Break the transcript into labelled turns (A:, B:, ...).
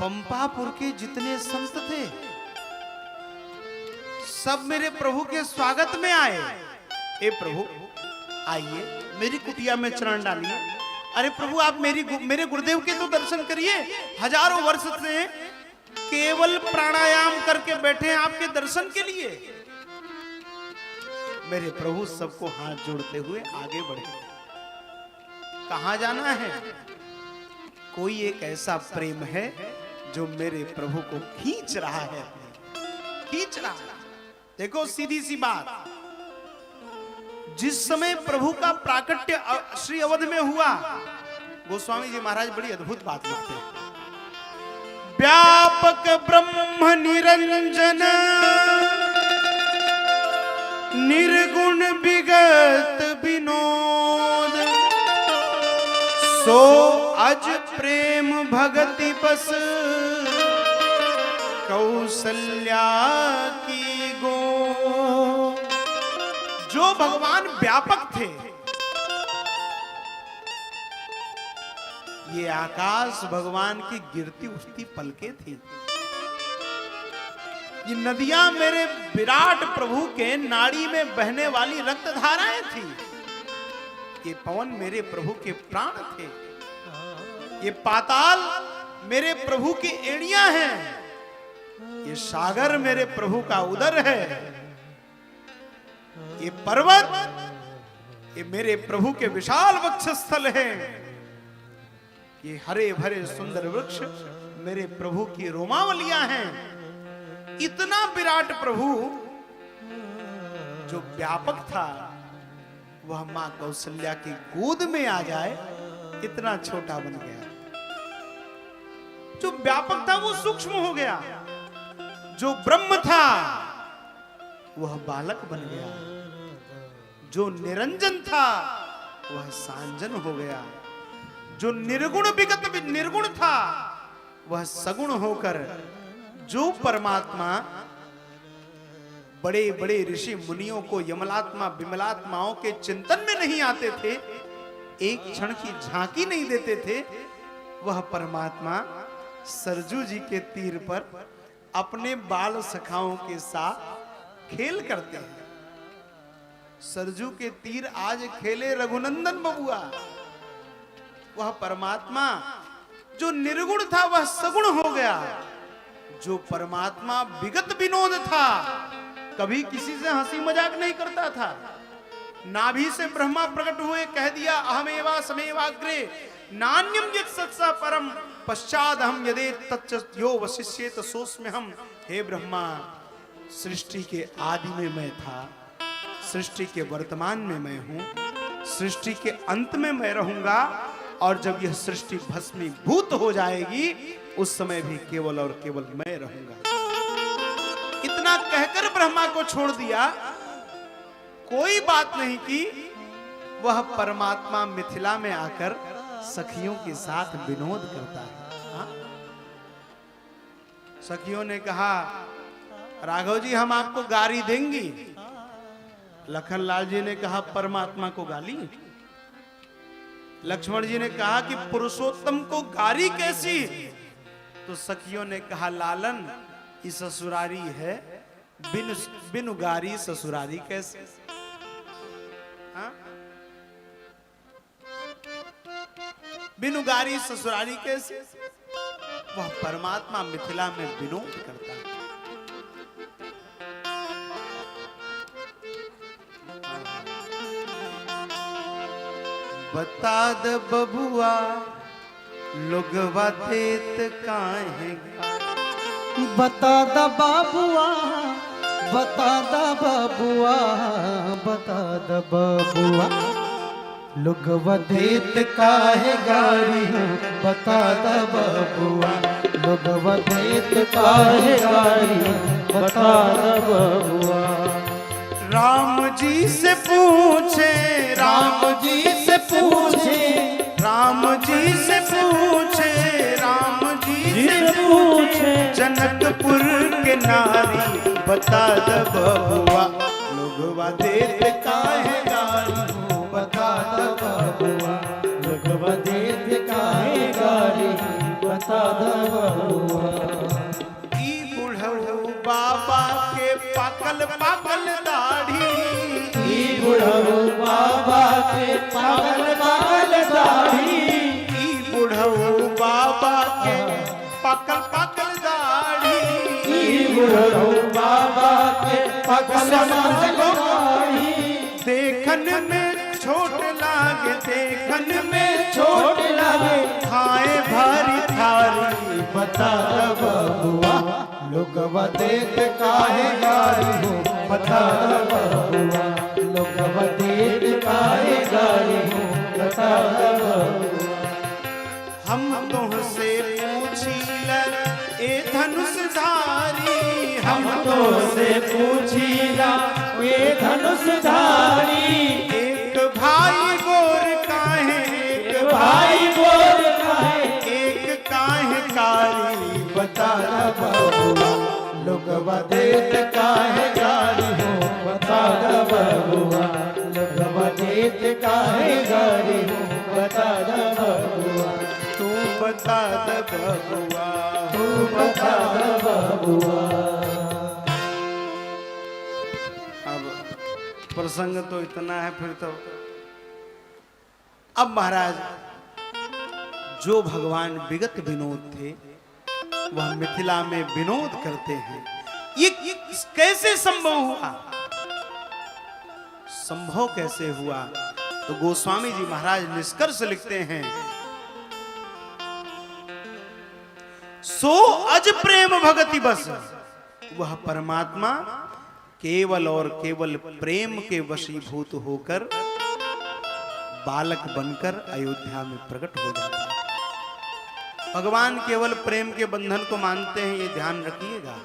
A: पंपापुर के जितने संत थे सब मेरे प्रभु के स्वागत में आए। ए प्रभु आइए, मेरी कुटिया में चरण डालिए। अरे प्रभु आप मेरे गुरुदेव के तो दर्शन करिए। हजारों वर्ष से केवल प्राणायाम करके बैठे हैं आपके दर्शन के लिए। मेरे प्रभु सबको हाथ जोड़ते हुए आगे बढ़े। कहां जाना है? कोई एक ऐसा प्रेम है जो मेरे प्रभु को खींच रहा है, खींच रहा है। देखो सीधी सी बात, जिस समय प्रभु का प्राकट्य श्री अवध में हुआ, गोस्वामी जी महाराज बड़ी अद्भुत बात लिखते हैं। व्यापक ब्रह्म निरंजन निर्गुण विगत विनोद, सो अज प्रेम भगति बस कौशल्या की गो। जो भगवान व्यापक थे, ये आकाश भगवान की गिरती उठती पलकें थी। ये नदियां मेरे विराट प्रभु के नाड़ी में बहने वाली रक्त धाराएं थी। ये पवन मेरे प्रभु के प्राण थे। ये पाताल मेरे प्रभु की एड़ियां हैं। ये सागर मेरे प्रभु का उदर है। ये पर्वत ये मेरे प्रभु के विशाल वक्षस्थल है। ये हरे भरे सुंदर वृक्ष मेरे प्रभु की रोमावलियां हैं। इतना विराट प्रभु जो व्यापक था, वह मां कौशल्या की गोद में आ जाए, इतना छोटा बन गया। जो व्यापक था वो सूक्ष्म हो गया। जो ब्रह्म था वह बालक बन गया। जो निरंजन था वह सांजन हो गया। जो निर्गुण विगत निर्गुण था वह सगुण होकर, जो परमात्मा बड़े बड़े ऋषि मुनियों को यमलात्मा विमलात्माओं के चिंतन में नहीं आते थे, एक क्षण की झांकी नहीं देते थे, वह परमात्मा सरजू जी के तीर पर अपने बाल सखाओं के साथ खेल करते हैं। सरजू के तीर आज खेले रघुनंदन बबुआ। वह परमात्मा जो निर्गुण था वह सगुण हो गया। जो परमात्मा विगत विनोद था, कभी किसी से हंसी मजाक नहीं करता था। नाभि से ब्रह्मा प्रकट हुए, कह दिया अहमेवा समेवाग्रे नान्यम यत् सत्सा परम पश्चाद हम यदे तच्च यो वशिष्येत सोस्म्य हम। हे ब्रह्मा, सृष्टि के आदि में मैं था, सृष्टि के वर्तमान में मैं हूं, सृष्टि के अंत में मैं रहूंगा, और जब यह सृष्टि भस्मीभूत हो जाएगी उस समय भी केवल और केवल मैं रहूंगा। इतना कहकर ब्रह्मा को छोड़ दिया। कोई बात नहीं की। वह परमात्मा मिथिला में आकर सखियों के साथ विनोद करता है। हाँ? सखियों ने कहा राघव जी हम आपको गाली देंगी। लखनलाल जी ने कहा परमात्मा को गाली। लक्ष्मण जी ने कहा कि पुरुषोत्तम को गाली कैसी? तो सखियों ने कहा लालन ये ससुरारी है, बिनु गारी ससुरारी कैसे? हाँ? बिनु गारी ससुरारी कैसे? वह परमात्मा मिथिला में विनोद करता है। बता द बबुआ लोगवा देत काहे?
B: बता द बाबुआ, बता द बबुआ, बता द बबुआ लोगवा देत काहे गाड़ी? बता द बबुआ लोगवा देत काहे गाड़ी? बता द बबुआ।
A: राम जी से पूछे,
B: राम जी से पूछे,
A: राम जी से पूछे, राम जी से
B: पूछे
A: जनकपुर के नारी। बता द बबुआ लोगवा देत काहे गाड़ी?
B: बता द बबुआ लोगवा देत काहे गाड़ी? बता द बबुआ।
A: पागल पागल दाढ़ी,
B: ई बुढ़ऊ बाबा के पागल पागल दाढ़ी,
A: ई बुढ़ऊ बाबा के पागल पागल दाढ़ी,
B: ई बुढ़ऊ बाबा के पागल पागल दाढ़ी।
A: देखन में छोट लागे, देखन में
B: छोट लागे
A: खाए भारी थारी,
B: बता बबुआ लोगवा देख काहे गारी हो, बता बबुआ लोगवा देख काहे गारी हो, बता बबुआ।
A: हम तुमसे पूछीला ए धनुषधारी,
B: हम तो से पूछीला ये धनुषधारी,
A: एक भाई गोर काहे, एक
B: भाई बोल काहे
A: एक काहे कारी,
B: बता बबुआ लोगवा देख काहे गारी हो, बता बबुआ लोगवा देख काहे गारी हो, बता बबुआ
A: तू बता द बबुआ।
B: तू बता बबुआ।
A: अब प्रसंग तो इतना है, फिर तो अब महाराज जो भगवान विगत विनोद थे वह मिथिला में विनोद करते हैं। ये कैसे संभव हुआ? संभव कैसे हुआ? तो गोस्वामी जी महाराज निष्कर्ष लिखते हैं, सो अज प्रेम भगति बस, वह परमात्मा केवल और केवल प्रेम के वशीभूत होकर बालक बनकर अयोध्या में प्रकट हो जाता है। भगवान केवल प्रेम के बंधन को मानते हैं, ये ध्यान रखिएगा।